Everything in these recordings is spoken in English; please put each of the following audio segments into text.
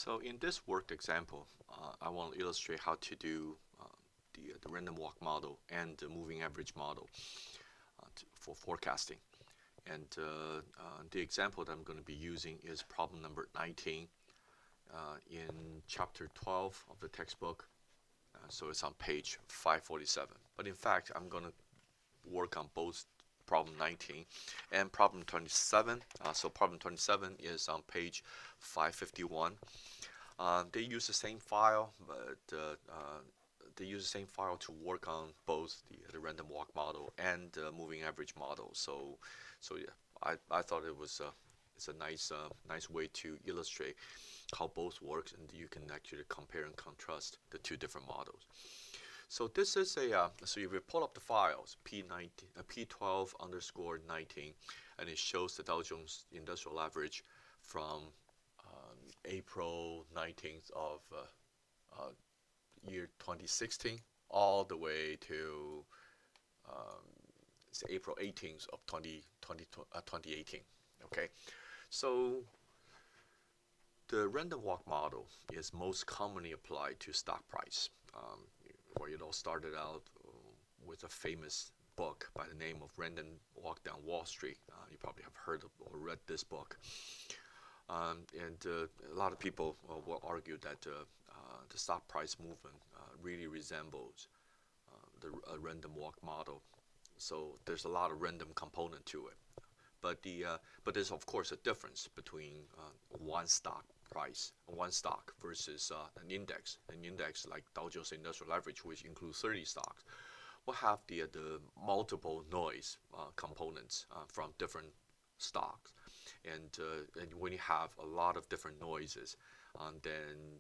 So in this worked example, I want to illustrate how to do the random walk model and the moving average model for forecasting. And the example that I'm going to be using is problem number 19 in chapter 12 of the textbook. So it's on page 547. But in fact, I'm going to work on both problem 19 and problem 27. So problem 27 is on page 551. They use the same file, but they use the same file to work on both the random walk model and the moving average model. So yeah, I thought it's a nice way to illustrate how both works, and you can actually compare and contrast the two different models. So this is so if you pull up the files, P12 underscore 19, and it shows the Dow Jones Industrial Average from April 19th of year 2016 all the way to April 18th of 2018. Okay, so the random walk model is most commonly applied to stock price, where it all started out with a famous book by the name of Random Walk Down Wall Street. You probably have heard of or read this book. And a lot of people will argue that the stock price movement really resembles the random walk model. So there's a lot of random component to it. But there's of course a difference between one stock versus an index like Dow Jones Industrial Average, which includes 30 stocks, will have the multiple noise components from different stocks, and when you have a lot of different noises, then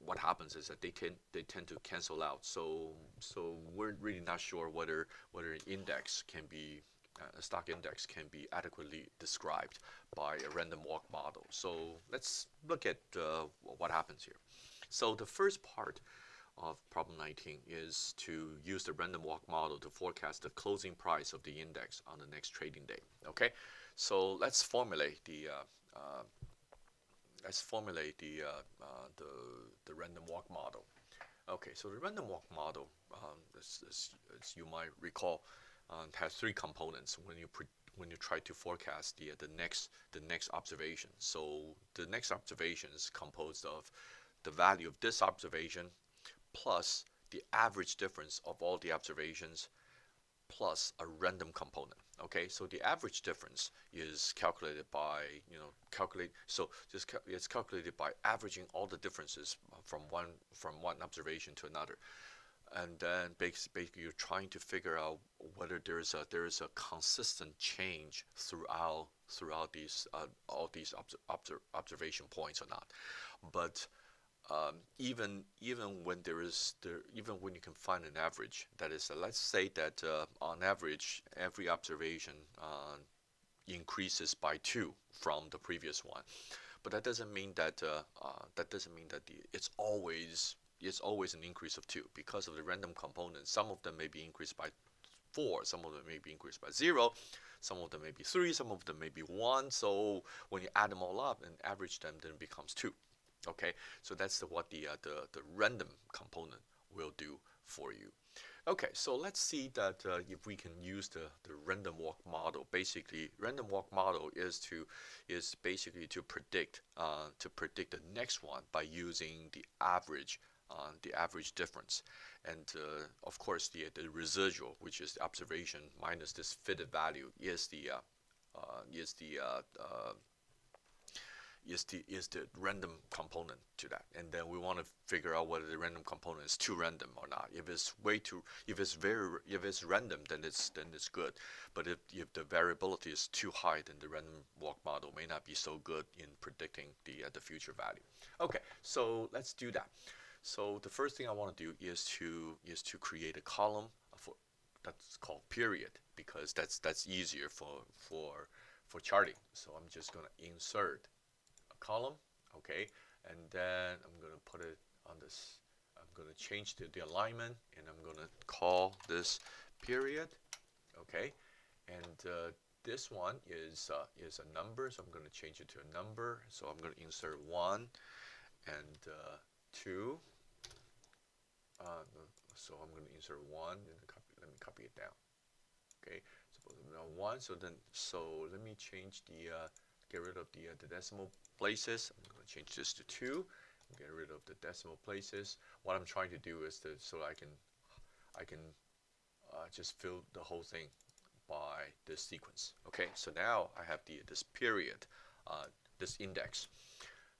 what happens is that they tend to cancel out. So we're really not sure whether an index can be a stock index can be adequately described by a random walk model. So let's look at what happens here. So the first part of problem 19 is to use the random walk model to forecast the closing price of the index on the next trading day. Okay, so let's formulate the random walk model. Okay, so the random walk model, as you might recall, has three components when you try to forecast the next observation. So the next observation is composed of the value of this observation plus the average difference of all the observations plus a random component. Okay, so the average difference is calculated by it's calculated by averaging all the differences from one observation to another. And then basically you're trying to figure out whether there is a consistent change throughout these all these observation points or not. But even when when you can find an average, that is, let's say that on average every observation increases by 2 from the previous one, but that doesn't mean that it's always an increase of 2 because of the random components. Some of them may be increased by 4, some of them may be increased by 0, some of them may be 3, some of them may be 1. So when you add them all up and average them, then it becomes 2. Okay, so that's what the random component will do for you. Okay, so let's see that if we can use the random walk model. Basically, random walk model is basically to predict the next one by using the average difference, and of course the residual, which is the observation minus this fitted value, is the random component to that. And then we want to figure out whether the random component is too random or not. If it's random, then it's good. But if the variability is too high, then the random walk model may not be so good in predicting the future value. Okay, so let's do that. So the first thing I want to do is to create a column that's called period, because that's easier for charting. So I'm just going to insert column, okay, and then I'm going to put it on this. I'm going to change the alignment, and I'm going to call this period, okay, and this one is a number, so I'm going to change it to a number. So I'm going to insert 1, and 2. So I'm going to insert 1 and let me copy it down. Okay, suppose now 1. So let me change the get rid of the decimal places. I'm going to change this to 2. Get rid of the decimal places. What I'm trying to do is so I can just fill the whole thing by this sequence. Okay, so now I have this period, this index.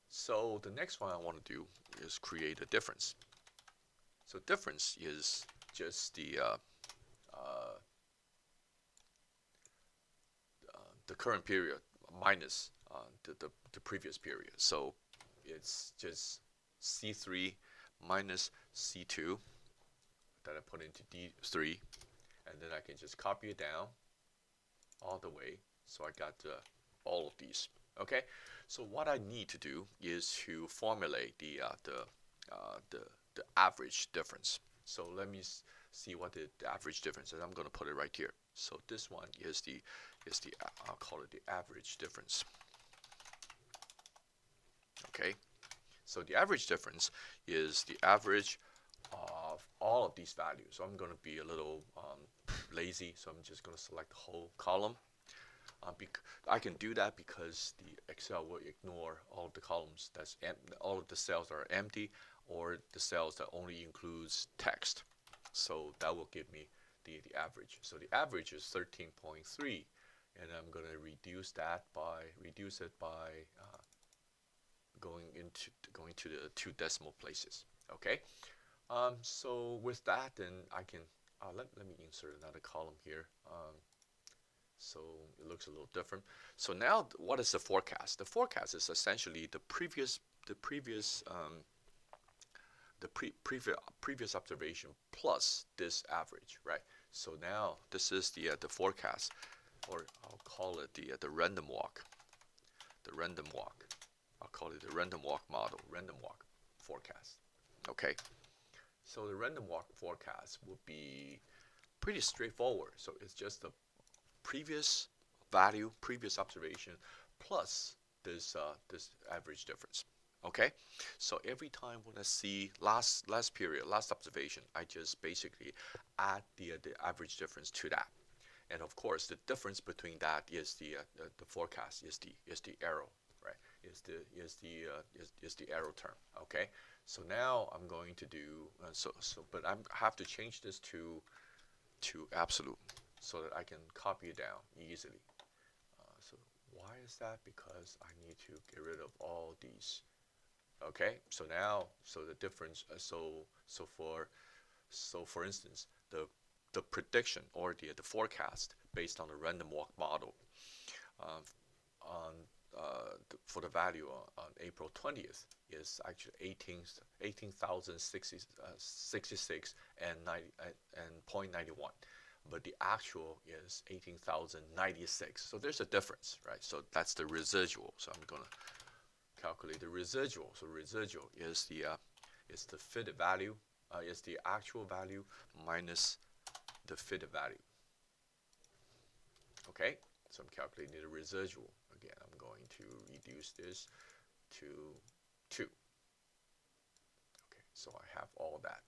So the next one I want to do is create a difference. So difference is just the current period minus the previous period. So it's just C3 minus C2 that I put into D3, and then I can just copy it down all the way. So I got all of these. Okay, so what I need to do is to formulate the average difference. So let me see what the average difference is. I'm going to put it right here. So this one is the I'll call it the average difference. Okay, so the average difference is the average of all of these values. So I'm going to be a little lazy, so I'm just going to select the whole column. I can do that because the Excel will ignore all of the columns all of the cells that are empty, or the cells that only includes text. So that will give me the average. So the average is 13.3, and I'm going to reduce it by going to the 2 decimal places. Okay. So with that, then I can let me insert another column here. So it looks a little different. So now, what is the forecast? The forecast is essentially the previous observation plus this average, right? So now this is the forecast, or I'll call it the random walk. The random walk. I'll call it the random walk model. Random walk forecast. Okay. So the random walk forecast will be pretty straightforward. So it's just the previous value, previous observation, plus this average difference. Okay, so every time when I see last period, last observation, I just basically add the average difference to that, and of course the difference between that is the forecast is the arrow, right? Is the arrow term. Okay, so now I'm going to do but I have to change this to absolute, so that I can copy it down easily. So why is that? Because I need to get rid of all these. Okay, so now, the difference, for instance, the prediction, or the forecast based on the random walk model for the value on April 20th is actually 18,066 and 0.91. But the actual is 18,096. So there's a difference, right? So that's the residual. So I'm going to calculate the residual. So residual is the fitted value, is the actual value minus the fitted value. Okay, so I'm calculating the residual. Again, I'm going to reduce this to 2. Okay, so I have all that.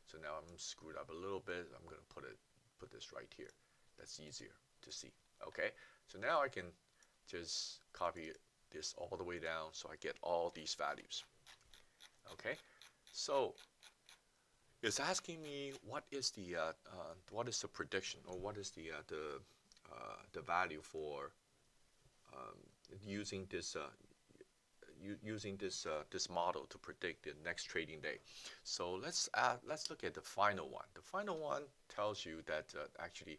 So now I'm screwed up a little bit. I'm going to put this right here. That's easier to see. Okay, so now I can just copy this all the way down, so I get all these values. Okay, so it's asking me what is the prediction, or what is the value for using this this model to predict the next trading day. So let's look at the final one. The final one tells you that actually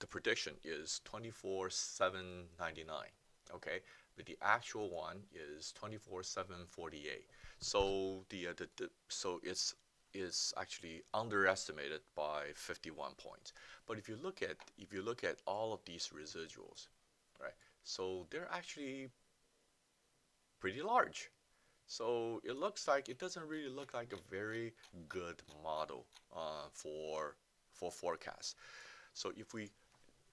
the prediction is 24,799. Okay, but the actual one is 24,748. So so it's actually underestimated by 51 points. But if you look at all of these residuals, right? So they're actually pretty large. So it doesn't really look like a very good model for forecast. So if we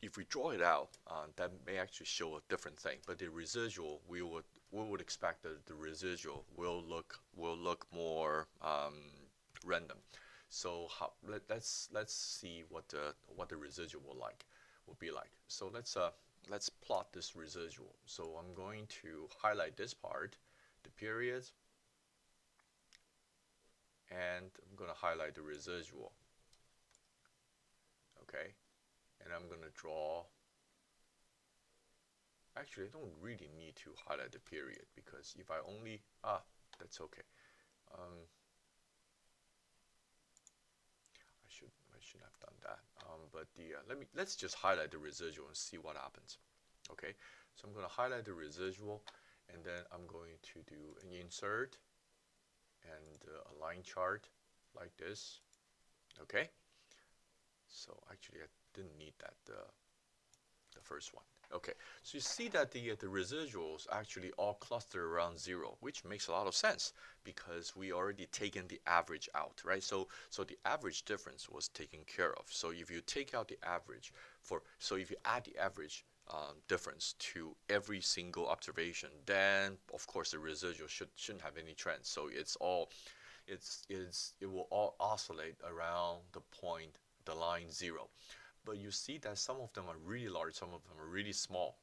if we draw it out, that may actually show a different thing. But the residual, we would expect that the residual will look more random. So let's see what the residual will be like. So let's plot this residual. So I'm going to highlight this part, the periods, and I'm going to highlight the residual. Okay, and I'm going to draw. Actually, I don't really need to highlight the period, because if I only that's okay. I should have done that. But let's just highlight the residual and see what happens. Okay, so I'm going to highlight the residual, and then I'm going to do an insert and a line chart like this. Okay, so actually I didn't need that the first one. Okay, so you see that the residuals actually all cluster around 0, which makes a lot of sense because we already taken the average out, right? So the average difference was taken care of. So if you take out the average if you add the average difference to every single observation, then of course the residual shouldn't have any trend. So it will all oscillate around the line 0. But you see that some of them are really large, some of them are really small.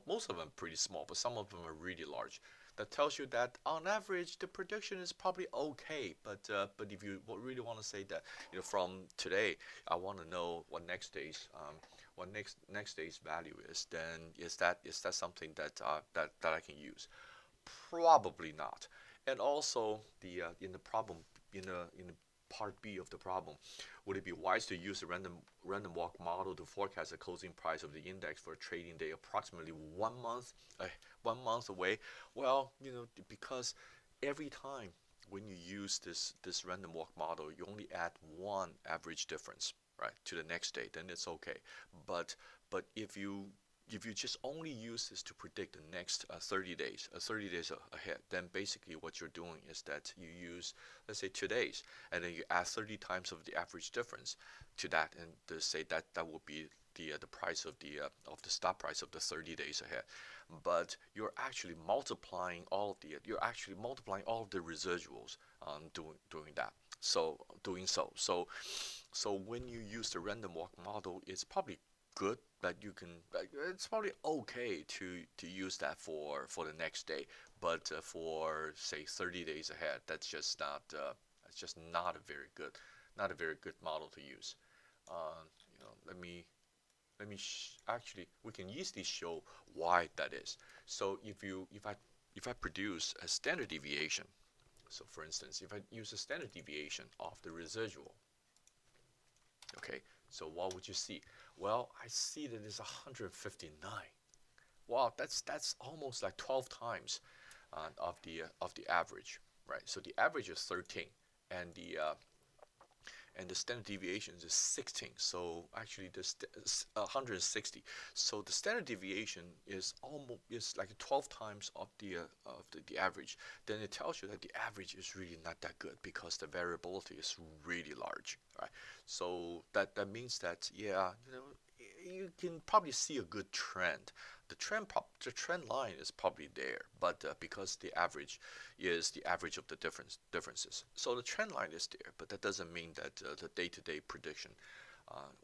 Most of them are pretty small, but some of them are really large. That tells you that on average the prediction is probably okay. But if you really want to say that, from today I want to know what next day's value is, then is that something that I can use? Probably not. And also in the problem in the part B of the problem, would it be wise to use the random walk model to forecast the closing price of the index for a trading day approximately 1 month away? Well, because every time when you use this random walk model, you only add one average difference, right, to the next day, then it's okay. But if you just only use this to predict the next 30 days, 30 days ahead, then basically what you're doing is that you use, let's say, today's, and then you add 30 times of the average difference to that, and to say that will be the price of the stop price of the 30 days ahead. But you're actually multiplying all of the residuals doing that. So when you use the random walk model, it's probably good that you can, it's probably okay to use that for the next day. But for say 30 days ahead, that's just not a very good model to use. Let me actually, we can easily show why that is. So if I produce a standard deviation, so for instance, if I use a standard deviation of the residual, okay, so what would you see? Well, I see that it's 159. Wow, that's almost like 12 times of the average, right? So the average is 13, and the standard deviation is 16. So actually, this 160. So the standard deviation is like 12 times of the average. Then it tells you that the average is really not that good because the variability is really large, right? So that means that, yeah, you can probably see a good trend. The trend line is probably there, but because the average is the average of the differences, so the trend line is there, but that doesn't mean that the day-to-day prediction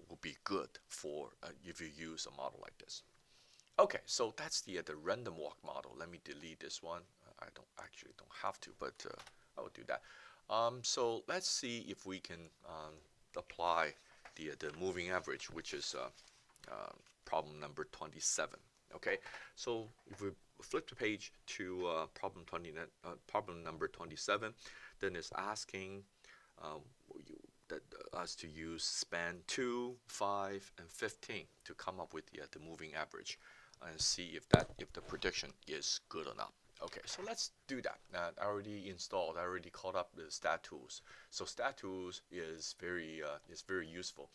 will be good for if you use a model like this. Okay, so that's the random walk model. Let me delete this one. I don't have to, but I will do that. So let's see if we can apply the moving average, which is problem number 27. Okay, so if we flip the page to problem number 27, then it's asking us to use span 2, 5, and 15 to come up with the moving average and see if the prediction is good or not. Okay, so let's do that. I already called up the stat tools. So stat tools is very useful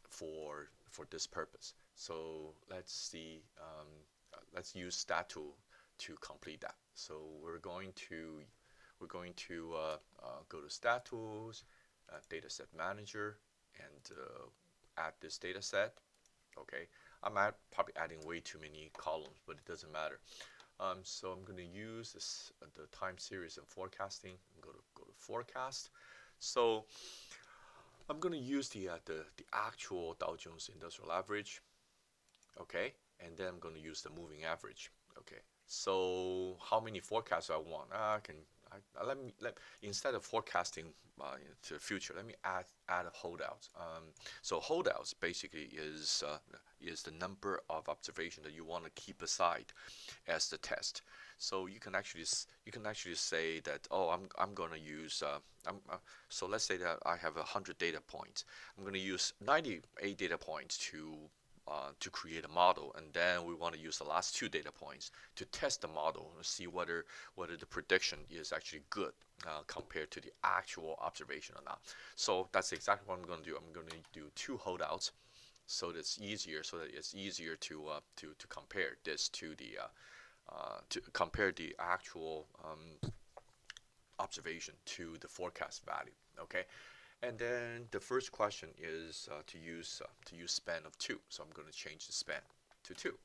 for this purpose. So let's use stat tool to complete that. So we're going to go to stat tools, dataset manager, and add this dataset. Okay, probably adding way too many columns, but it doesn't matter. So I'm going to use this the time series and forecasting. I'm going to go to forecast. So I'm going to use the actual Dow Jones Industrial Average. Okay, and then I'm going to use the moving average. Okay, so how many forecasts I want? I can let instead of forecasting to the future, let me add a holdout. So holdouts basically is the number of observation that you want to keep aside as the test. So you can actually say that, oh, I'm going to use so let's say that I have 100 data points. I'm going to use 98 data points to create a model, and then we want to use the last 2 data points to test the model and see whether the prediction is actually good compared to the actual observation or not. So that's exactly what I'm going to do. I'm going to do 2 holdouts, so that's easier. So that it's easier to compare this to compare the actual observation to the forecast value. Okay, and then the first question is to use span of 2. So I'm going to change the span to 2.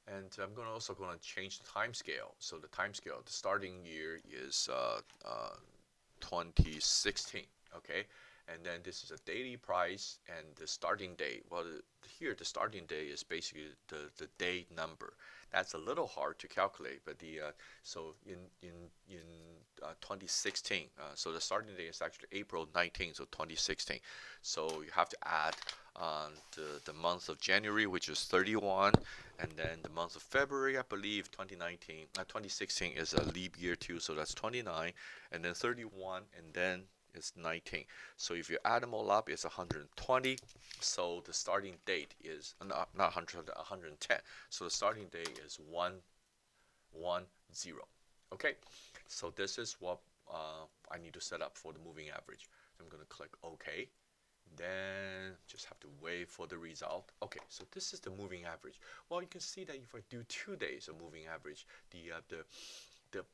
And I'm also going to change the time scale. So the time scale, the starting year is 2016. Okay, and then this is a daily price and the starting date. Well, here the starting date is basically the day number. That's a little hard to calculate, but so in 2016, so the starting date is actually April 19th, so 2016. So you have to add the month of January, which is 31, and then the month of February, I believe 2016 is a leap year too, so that's 29, and then 31, and then it's 19. So if you add them all up, it's 120. So the starting date is not 100, 110. So the starting date is 110. Okay, so this is what I need to set up for the moving average. I'm going to click OK. Then just have to wait for the result. Okay, so this is the moving average. Well, you can see that if I do 2 days of moving average, the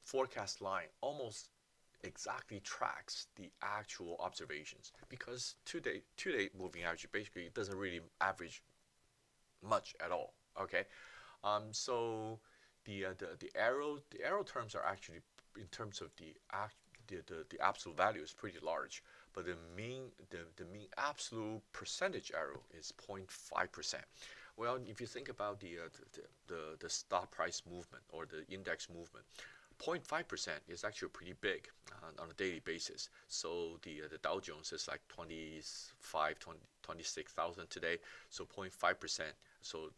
forecast line almost exactly tracks the actual observations, because two day moving average basically doesn't really average much at all. Okay, so the arrow terms are actually, in terms of the absolute value, is pretty large, but the mean absolute percentage error is 0.5%. Well, if you think about the stock price movement or the index movement, 0.5% is actually pretty big on a daily basis. So the Dow Jones is like 26,000 today. So 0.5%. So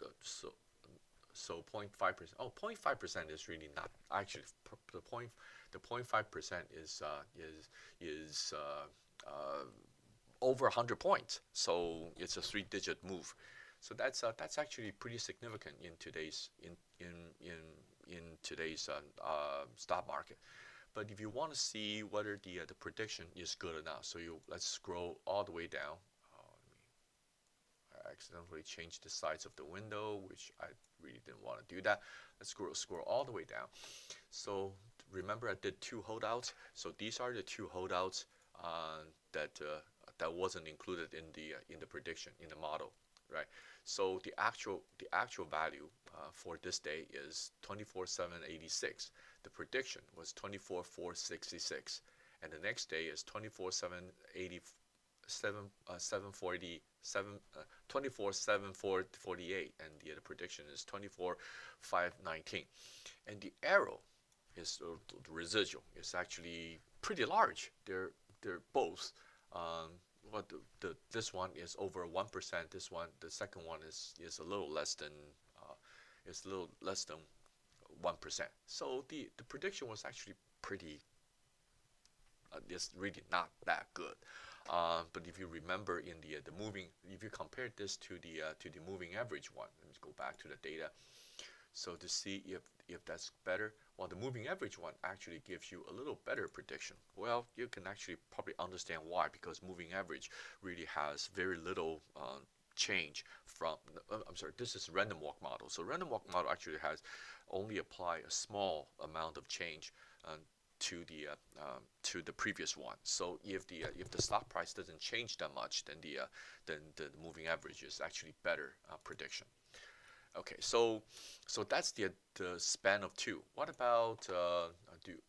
0.5%. Oh, 0.5% is really not actually the 0.5% is over 100 points. So it's a 3-digit move. So that's actually pretty significant in today's stock market. But if you want to see whether the prediction is good or not, so let's scroll all the way down. I accidentally changed the size of the window, which I really didn't want to do that. Let's scroll all the way down. So remember, I did 2 holdouts. So these are the 2 holdouts that wasn't included in the prediction in the model, right? So the actual value for this day is 24,786. The prediction was 24,466, and the next day is 24,748, and the prediction is 24,519. And the arrow is the residual is actually pretty large. They're both. What this one is over 1%. This one, the second one is a little less than 1%. So the prediction was actually pretty. It's really not that good. But if you remember in the moving, if you compare this to the moving average one, let me go back to the data. So to see if that's better, well, the moving average one actually gives you a little better prediction. Well, you can actually probably understand why, because moving average really has very little change from, I'm sorry, this is random walk model. So random walk model actually has only apply a small amount of change to the previous one. So if the stock price doesn't change that much, then the moving average is actually better prediction. Okay, so that's the span of 2. What about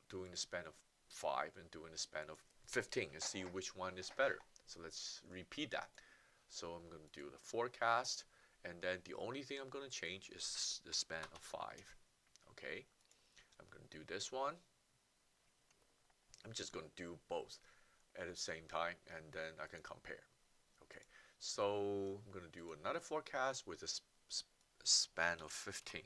doing the span of 5 and doing the span of 15 and see which one is better? So let's repeat that. So I'm going to do the forecast, and then the only thing I'm going to change is the span of 5. Okay, I'm going to do this one. I'm just going to do both at the same time, and then I can compare. Okay, so I'm going to do another forecast with a span of 15.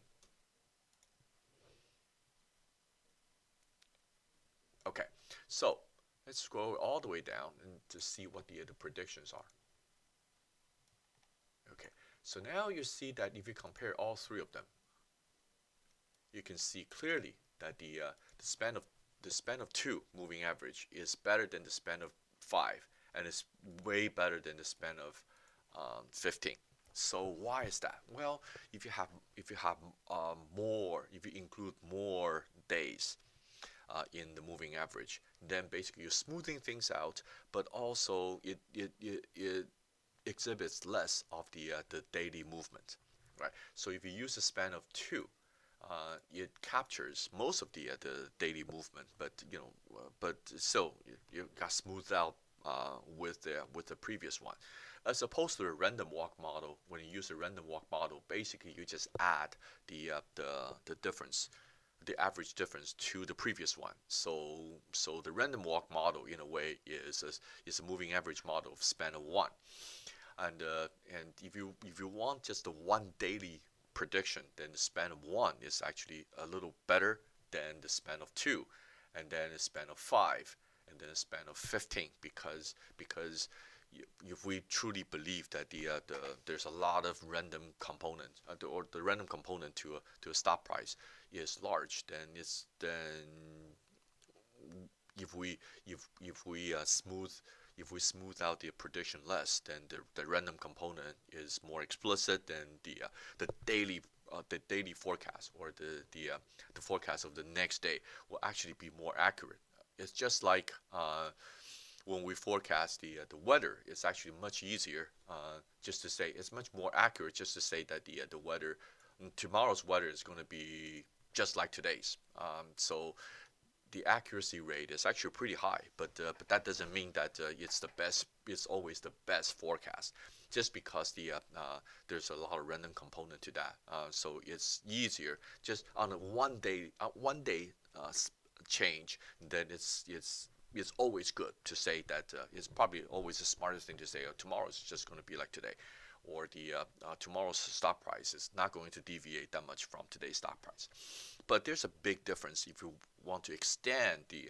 Okay, so let's scroll all the way down and to see what the predictions are. Okay, so now you see that if you compare all 3 of them, you can see clearly that the span of 2 moving average is better than the span of 5, and it's way better than the span of 15. So why is that? Well, if you have if you include more days in the moving average, then basically you're smoothing things out, but also it exhibits less of the daily movement, right? So if you use a span of 2, it captures most of the daily movement, but but still you got smoothed out with the previous one, as opposed to a random walk model. When you use a random walk model, basically you just add the difference, the average difference to the previous one. So the random walk model in a way is a moving average model of span of 1. And if you want just the one daily prediction, then the span of 1 is actually a little better than the span of 2, and then the span of 5, and then the span of 15, because if we truly believe that there's a lot of random components, or the random component to a stop price is large, then if we smooth out the prediction less, then the random component is more explicit, than the daily forecast, or the forecast of the next day will actually be more accurate. It's just like when we forecast the weather, it's actually much easier just to say, it's much more accurate just to say that the weather, tomorrow's weather is going to be just like today's. So the accuracy rate is actually pretty high, but that doesn't mean that it's the best. It's always the best forecast, just because there's a lot of random component to that. So it's easier just on a one day change. Then it's always good to say that it's probably always the smartest thing to say. Tomorrow is just going to be like today, or tomorrow's stock price is not going to deviate that much from today's stock price. But there's a big difference if you want to extend the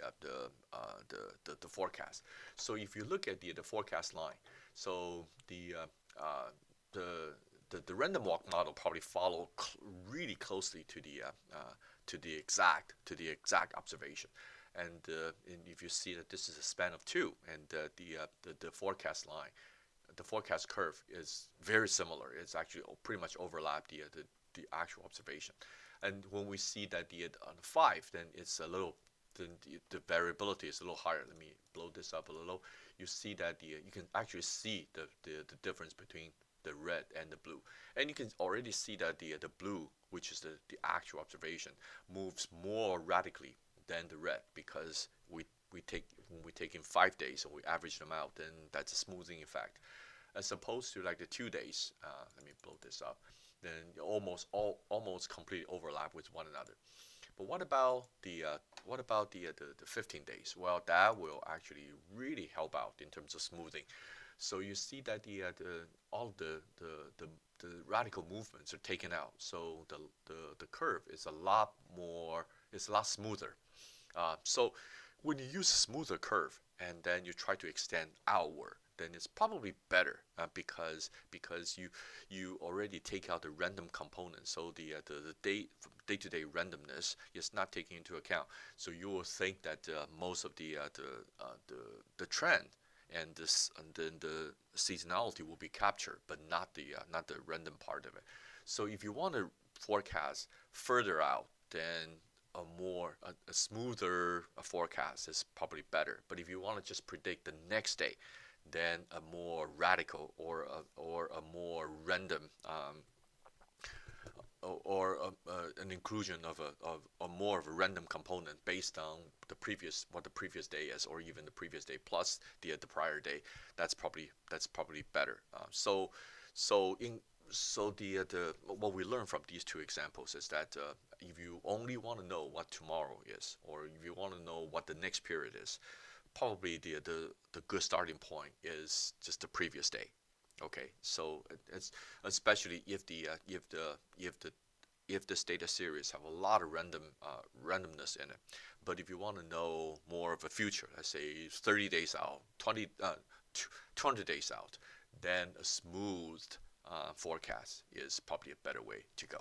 forecast. So if you look at the forecast line, so the random walk model probably follow really closely to the exact observation. And if you see that this is a span of 2, and the forecast line, the forecast curve is very similar. It's actually pretty much overlap the actual observation. And when we see that on 5, then it's a little, the variability is a little higher. Let me blow this up a little. You see that you can actually see the difference between the red and the blue, and you can already see that the blue, which is the actual observation, moves more radically than the red, because when we take in 5 days and we average them out, then that's a smoothing effect, as opposed to like the 2 days. Let me blow this up. Then almost completely overlap with one another. But what about the 15 days? Well, that will actually really help out in terms of smoothing. So you see that all the radical movements are taken out. So the curve is a lot smoother. So when you use a smoother curve and then you try to extend outward, then it's probably better, because you already take out the random component. So the day-to-day randomness is not taken into account. So you will think that most of the trend and then the seasonality will be captured, but not the random part of it. So if you want to forecast further out, then a smoother forecast is probably better. But if you want to just predict the next day, then a more radical or a more random or an inclusion of a more of a random component based on what the previous day is, or even the previous day plus the prior day. That's probably better. So in so the what we learn from these two examples is that if you only want to know what tomorrow is, or if you want to know what the next period is, probably the good starting point is just the previous day. Okay, so it's especially if this data series have a lot of randomness in it. But if you want to know more of a future, let's say 30 days out, 200 days out, then a smooth forecast is probably a better way to go.